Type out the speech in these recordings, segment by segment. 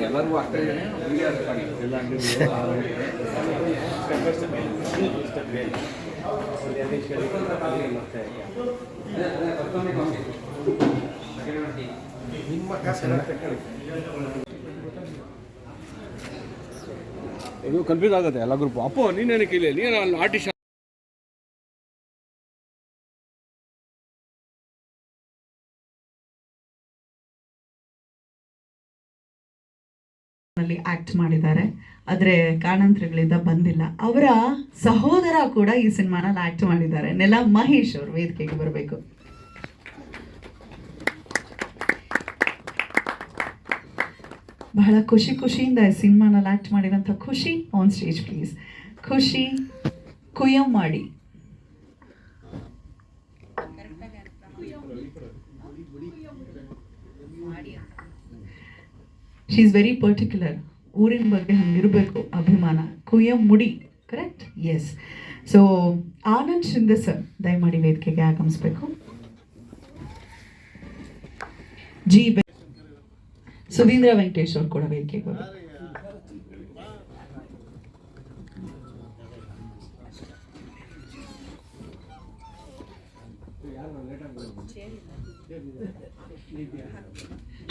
ಎಲ್ಲರಿಗೂ ಆಗ್ತಾ ಇದೆ. ಇದು ಕನ್ಫ್ಯೂಸ್ ಆಗುತ್ತೆ ಎಲ್ಲ ಗ್ರೂಪ್. ಅಪ್ಪೋ ನೀನೇನಕ್ಕೆ ಇಲ್ಲ, ನೀನು ಅಲ್ಲಿ ಆರ್ಟಿಸ್ಟ್ ಆಕ್ಟ್ ಮಾಡಿದ್ದಾರೆ, ಆದರೆ ಕಾರಣಾಂತರಗಳಿಂದ ಬಂದಿಲ್ಲ. ಅವರ ಸಹೋದರ ಕೂಡ ಈ ಸಿನಿಮಾನಲ್ಲಿ ಆಕ್ಟ್ ಮಾಡಿದ್ದಾರೆ. ನೆಲ ಮಹೇಶ್ ಅವರು ವೇದಿಕೆಗೆ ಬರಬೇಕು. ಬಹಳ ಖುಷಿಯಿಂದ ಈ ಸಿನಿಮಾನಲ್ಲಿ ಆಕ್ಟ್ ಮಾಡಿದಂಥ ಖುಷಿ ಆನ್ ಸ್ಟೇಜ್ ಪ್ಲೀಸ್. ಖುಷಿ ಕುಯ್ಯಂ ಮಾಡಿ. She is very particular. ಊರಿನ ಬಗ್ಗೆ ಹಂಗಿರಬೇಕು ಅಭಿಮಾನ. ಕುಯ್ಯಂ ಮುಡಿ, correct? Yes. So Anand Shinde sir ದಯಮಾಡಿ ವೇದಿಕೆಗೆ ಆಗಮಿಸಬೇಕು. ಜಿ ಸುಧೀಂದ್ರ ವೆಂಕಟೇಶ್ ಅವರು ಕೂಡ ವೇದಿಕೆಗೆ ಬರಬೇಕು.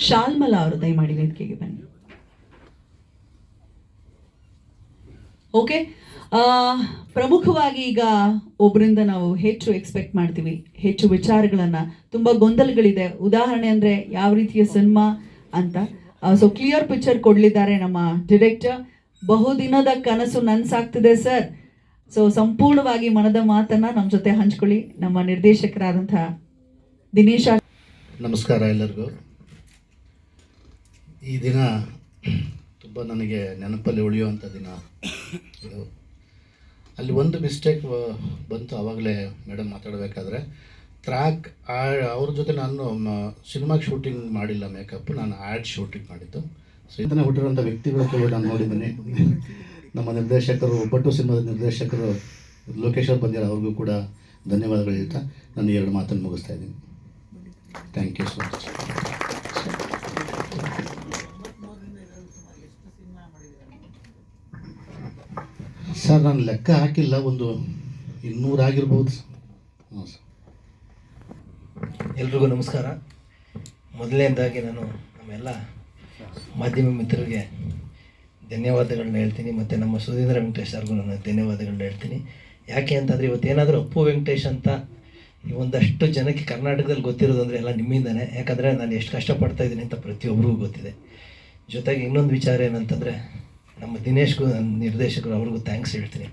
ಶಾಲ್ಮಲಾ ಅವರು ದಯಮಾಡಿ ವೇದಿಕೆಗೆ ಬನ್ನಿ. ಓಕೆ, ಪ್ರಮುಖವಾಗಿ ಈಗ ಒಬ್ಬರಿಂದ ನಾವು ಹೆಚ್ಚು ಎಕ್ಸ್ಪೆಕ್ಟ್ ಮಾಡ್ತೀವಿ, ಹೆಚ್ಚು ವಿಚಾರಗಳನ್ನ. ತುಂಬಾ ಗೊಂದಲಗಳಿದೆ. ಉದಾಹರಣೆ ಅಂದ್ರೆ ಯಾವ ರೀತಿಯ ಸಿನಿಮಾ ಅಂತ. ಸೊ ಕ್ಲಿಯರ್ ಪಿಕ್ಚರ್ ಕೊಡ್ಲಿದ್ದಾರೆ ನಮ್ಮ ಡೈರೆಕ್ಟರ್. ಬಹುದಿನದ ಕನಸು ನನ್ಸಾಗ್ತಿದೆ ಸರ್. ಸೊ ಸಂಪೂರ್ಣವಾಗಿ ಮನದ ಮಾತನ್ನ ನಮ್ಮ ಜೊತೆ ಹಂಚ್ಕೊಳ್ಳಿ ನಮ್ಮ ನಿರ್ದೇಶಕರಾದಂತಹ ದಿನೇಶ. ನಮಸ್ಕಾರ ಎಲ್ಲರಿಗೂ. ಈ ದಿನ ತುಂಬ ನನಗೆ ನೆನಪಲ್ಲಿ ಉಳಿಯುವಂಥ ದಿನ ಇದು. ಅಲ್ಲಿ ಒಂದು ಮಿಸ್ಟೇಕ್ ಬಂತು ಆವಾಗಲೇ ಮೇಡಮ್ ಮಾತಾಡಬೇಕಾದ್ರೆ. ಟ್ರ್ಯಾಕ್ ಅವ್ರ ಜೊತೆ ನಾನು ಸಿನಿಮಾಗೆ ಶೂಟಿಂಗ್ ಮಾಡಿಲ್ಲ ಮೇಕಪ್, ನಾನು ಆ್ಯಡ್ ಶೂಟಿಂಗ್ ಮಾಡಿದ್ದು. ಸೊ ಇದನ್ನೇ ಹುಟ್ಟಿರೋಂಥ ವ್ಯಕ್ತಿಗಳು ಕೂಡ ನಾನು ನೋಡಿದ್ದೀನಿ. ನಮ್ಮ ನಿರ್ದೇಶಕರು, ಒಬ್ಬಟ್ಟು ಸಿನಿಮಾದ ನಿರ್ದೇಶಕರು ಲೋಕೇಶ್ ಅವ್ರು ಬಂದಿರೋ, ಅವ್ರಿಗೂ ಕೂಡ ಧನ್ಯವಾದಗಳು ಹೇಳ್ತಾ ನಾನು 2 ಮಾತನ್ನು ಮುಗಿಸ್ತಾ ಇದ್ದೀನಿ. Thank you so much. Sir ನಾನು ಲೆಕ್ಕ ಹಾಕಿಲ್ಲ, ಒಂದು 200 ಆಗಿರ್ಬೋದು. ಹಾಂ ಸರ್. ಎಲ್ರಿಗೂ ನಮಸ್ಕಾರ. ಮೊದಲನೇದಾಗಿ ನಾನು ನಮ್ಮೆಲ್ಲ ಮಾಧ್ಯಮ ಮಿತ್ರರಿಗೆ ಧನ್ಯವಾದಗಳನ್ನ ಹೇಳ್ತೀನಿ, ಮತ್ತು ನಮ್ಮ ಸುಧೀಂದ್ರ ವೆಂಕಟೇಶ್ ಅವ್ರಿಗೂ ನಾನು ಧನ್ಯವಾದಗಳನ್ನ ಹೇಳ್ತೀನಿ. ಯಾಕೆ ಅಂತಂದರೆ ಇವತ್ತೇನಾದರೂ ಅಪ್ಪು ವೆಂಕಟೇಶ್ ಅಂತ ಒಂದಷ್ಟು ಜನಕ್ಕೆ ಕರ್ನಾಟಕದಲ್ಲಿ ಗೊತ್ತಿರೋದು ಅಂದರೆ ಎಲ್ಲ ನಿಮ್ಮಿಂದನೇ. ಯಾಕಂದರೆ ನಾನು ಎಷ್ಟು ಕಷ್ಟಪಡ್ತಾ ಇದ್ದೀನಿ ಅಂತ ಪ್ರತಿಯೊಬ್ಬರಿಗೂ ಗೊತ್ತಿದೆ. ಜೊತೆಗೆ ಇನ್ನೊಂದು ವಿಚಾರ ಏನಂತಂದರೆ, ನಮ್ಮ ದಿನೇಶ್ಗೂ ನಿರ್ದೇಶಕರು ಅವ್ರಿಗೂ ಥ್ಯಾಂಕ್ಸ್ ಹೇಳ್ತೀನಿ.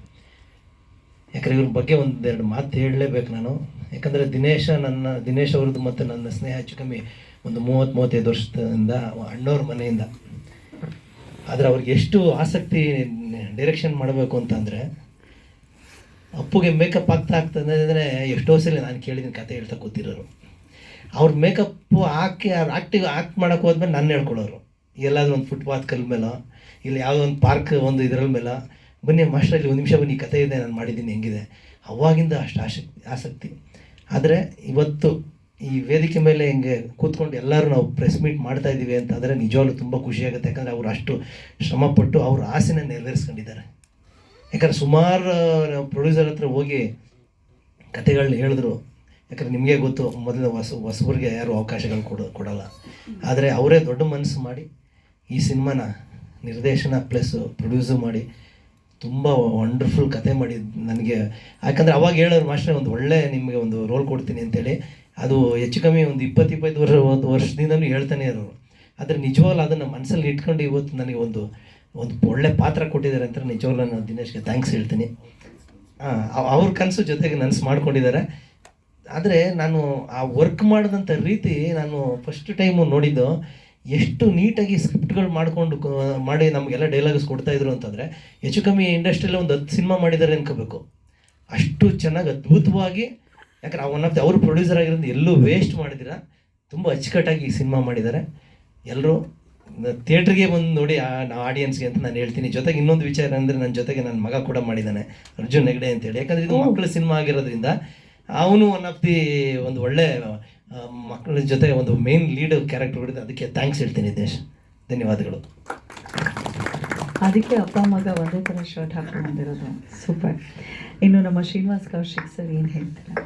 ಯಾಕಂದರೆ ಇವ್ರ ಬಗ್ಗೆ 1-2 ಮಾತು ಹೇಳಲೇಬೇಕು ನಾನು. ಯಾಕಂದರೆ ದಿನೇಶ್ ಅವ್ರದ್ದು ಮತ್ತು ನನ್ನ ಸ್ನೇಹ ಹೆಚ್ಚು ಕಮ್ಮಿ ಒಂದು 30-35 ವರ್ಷದಿಂದ ಅಣ್ಣವ್ರ ಮನೆಯಿಂದ. ಆದರೆ ಅವ್ರಿಗೆ ಎಷ್ಟು ಆಸಕ್ತಿ ಡೈರೆಕ್ಷನ್ ಮಾಡಬೇಕು ಅಂತಂದರೆ, ಅಪ್ಪುಗೆ ಮೇಕಪ್ ಆಗ್ತದೆ ಅಂದರೆ ಎಷ್ಟೋ ಸಲ ನಾನು ಕೇಳಿದ್ದೀನಿ, ಕತೆ ಹೇಳ್ತಾ ಕೂತಿರೋರು. ಅವ್ರ ಮೇಕಪ್ಪು ಹಾಕಿ ಅವ್ರು ಆ್ಯಕ್ಟ್ ಮಾಡೋಕ್ಕೆ ಹೋದ್ಮೇಲೆ ನಾನು ಹೇಳ್ಕೊಳ್ಳೋರು. ಎಲ್ಲಾದರೂ ಒಂದು ಫುಟ್ಪಾತ್ ಕಲ್ ಮೇಲೋ, ಇಲ್ಲಿ ಯಾವುದೋ ಒಂದು ಪಾರ್ಕ್ ಒಂದು ಇದರ ಮೇಲೆ, ಬನ್ನಿ ಮಾಸ್ಟ್ರಲ್ಲಿ 1 ನಿಮಿಷ ಬನ್ನಿ, ಕತೆ ಇದೆ, ನಾನು ಮಾಡಿದ್ದೀನಿ, ಹೆಂಗಿದೆ. ಅವಾಗಿಂದ ಅಷ್ಟು ಆಸಕ್ತಿ. ಆದರೆ ಇವತ್ತು ಈ ವೇದಿಕೆ ಮೇಲೆ ಹಿಂಗೆ ಕೂತ್ಕೊಂಡು ಎಲ್ಲರೂ ನಾವು ಪ್ರೆಸ್ ಮೀಟ್ ಮಾಡ್ತಾಯಿದ್ದೀವಿ ಅಂತಂದರೆ ನಿಜವಾಗ್ಲೂ ತುಂಬ ಖುಷಿಯಾಗುತ್ತೆ. ಯಾಕಂದರೆ ಅವರು ಅಷ್ಟು ಶ್ರಮಪಟ್ಟು ಅವ್ರ ಆಸೆನ ನೆರವೇರಿಸ್ಕೊಂಡಿದ್ದಾರೆ. ಯಾಕಂದರೆ ಸುಮಾರು ಪ್ರೊಡ್ಯೂಸರ್ ಹತ್ರ ಹೋಗಿ ಕತೆಗಳನ್ನ ಹೇಳಿದ್ರು. ಯಾಕಂದರೆ ನಿಮಗೆ ಗೊತ್ತು, ಮೊದಲು ಹೊಸಬರಿಗೆ ಯಾರು ಅವಕಾಶಗಳು ಕೊಡಲ್ಲ. ಆದರೆ ಅವರೇ ದೊಡ್ಡ ಮನಸ್ಸು ಮಾಡಿ ಈ ಸಿನಿಮಾನ ನಿರ್ದೇಶನ ಪ್ಲಸ್ ಪ್ರೊಡ್ಯೂಸು ಮಾಡಿ ತುಂಬ ವಂಡರ್ಫುಲ್ ಕತೆ ಮಾಡಿ ನನಗೆ. ಯಾಕಂದರೆ ಅವಾಗ ಹೇಳೋರು, ಮಾಸ್ಟರ್ ಒಂದು ಒಳ್ಳೆ ನಿಮಗೆ ಒಂದು ರೋಲ್ ಕೊಡ್ತೀನಿ ಅಂತೇಳಿ. ಅದು ಹೆಚ್ಚು ಕಮ್ಮಿ ಒಂದು 20-25 ವರ್ಷದಿಂದಲೂ ಹೇಳ್ತಾನೆ ಇರೋರು. ಆದರೆ ನಿಜವಾಗ್ಲೂ ಅದನ್ನು ಮನಸ್ಸಲ್ಲಿ ಇಟ್ಕೊಂಡು ಇವತ್ತು ನನಗೆ ಒಂದು ಒಳ್ಳೆ ಪಾತ್ರ ಕೊಟ್ಟಿದ್ದಾರೆ ಅಂತ ನಿಜವಾಗ್ಲೂ ನಾನು ದಿನೇಶ್ಗೆ ಥ್ಯಾಂಕ್ಸ್ ಹೇಳ್ತೀನಿ. ಅವ್ರ ಕನಸು ಜೊತೆಗೆ ನನಸು ಮಾಡ್ಕೊಂಡಿದ್ದಾರೆ. ಆದರೆ ನಾನು ಆ ವರ್ಕ್ ಮಾಡಿದಂಥ ರೀತಿ ನಾನು ಫಸ್ಟ್ ಟೈಮು ನೋಡಿದ್ದು. ಎಷ್ಟು ನೀಟಾಗಿ ಸ್ಕ್ರಿಪ್ಟ್ಗಳು ಮಾಡಿ ನಮಗೆಲ್ಲ ಡೈಲಾಗ್ಸ್ ಕೊಡ್ತಾಯಿದ್ರು ಅಂತಂದರೆ, ಹೆಚ್ಚು ಕಮ್ಮಿ ಇಂಡಸ್ಟ್ರಿಯಲ್ಲಿ ಒಂದು 10 ಸಿನಿಮಾ ಮಾಡಿದ್ದಾರೆ ಅನ್ಕೋಬೇಕು. ಅಷ್ಟು ಚೆನ್ನಾಗಿ ಅದ್ಭುತವಾಗಿ. ಯಾಕಂದ್ರೆ ಅವ್ರ ಪ್ರೊಡ್ಯೂಸರ್ ಆಗಿರೋದು ಎಲ್ಲೂ ವೇಸ್ಟ್ ಮಾಡಿದಿರ, ತುಂಬ ಅಚ್ಚುಕಟ್ಟಾಗಿ ಈ ಸಿನಿಮಾ ಮಾಡಿದ್ದಾರೆ. ಎಲ್ಲರೂ ಥಿಯೇಟ್ರಿಗೆ ಬಂದು ನೋಡಿ ನಾವು ಆಡಿಯನ್ಸ್ಗೆ ಅಂತ ನಾನು ಹೇಳ್ತೀನಿ. ಜೊತೆಗೆ ಇನ್ನೊಂದು ವಿಚಾರ ಅಂದರೆ ನನ್ನ ಜೊತೆಗೆ ನನ್ನ ಮಗ ಕೂಡ ಮಾಡಿದ್ದಾನೆ, ಅರ್ಜುನ್ ಹೆಗ್ಡೆ ಅಂತೇಳಿ. ಯಾಕಂದರೆ ಇದು ಮಕ್ಕಳ ಸಿನಿಮಾ ಆಗಿರೋದ್ರಿಂದ ಅವನು ಒನ್ ಆಫ್ ದಿ ಒಂದು ಒಳ್ಳೆ ಮಕ್ಕಳ ಜೊತೆ ಒಂದು ಮೇನ್ ಲೀಡ್ ಕ್ಯಾರೆಕ್ಟರ್ ಹೊಡೆದು ಅದಕ್ಕೆ ಥ್ಯಾಂಕ್ಸ್ ಹೇಳ್ತೀನಿ ದೇಶ್. ಧನ್ಯವಾದಗಳು. ಅದಕ್ಕೆ ಅಪ್ಪ ಮಗ ಒಂದೇ ಥರ ಶರ್ಟ್ ಹಾಕೊಂಡು ಬಂದಿರೋದು. ಸೂಪರ್. ಇನ್ನು ನಮ್ಮ ಶ್ರೀನಿವಾಸ್ ಕೌಶಿಕ್ ಸರ್ ಏನು ಹೇಳ್ತಾರೆ?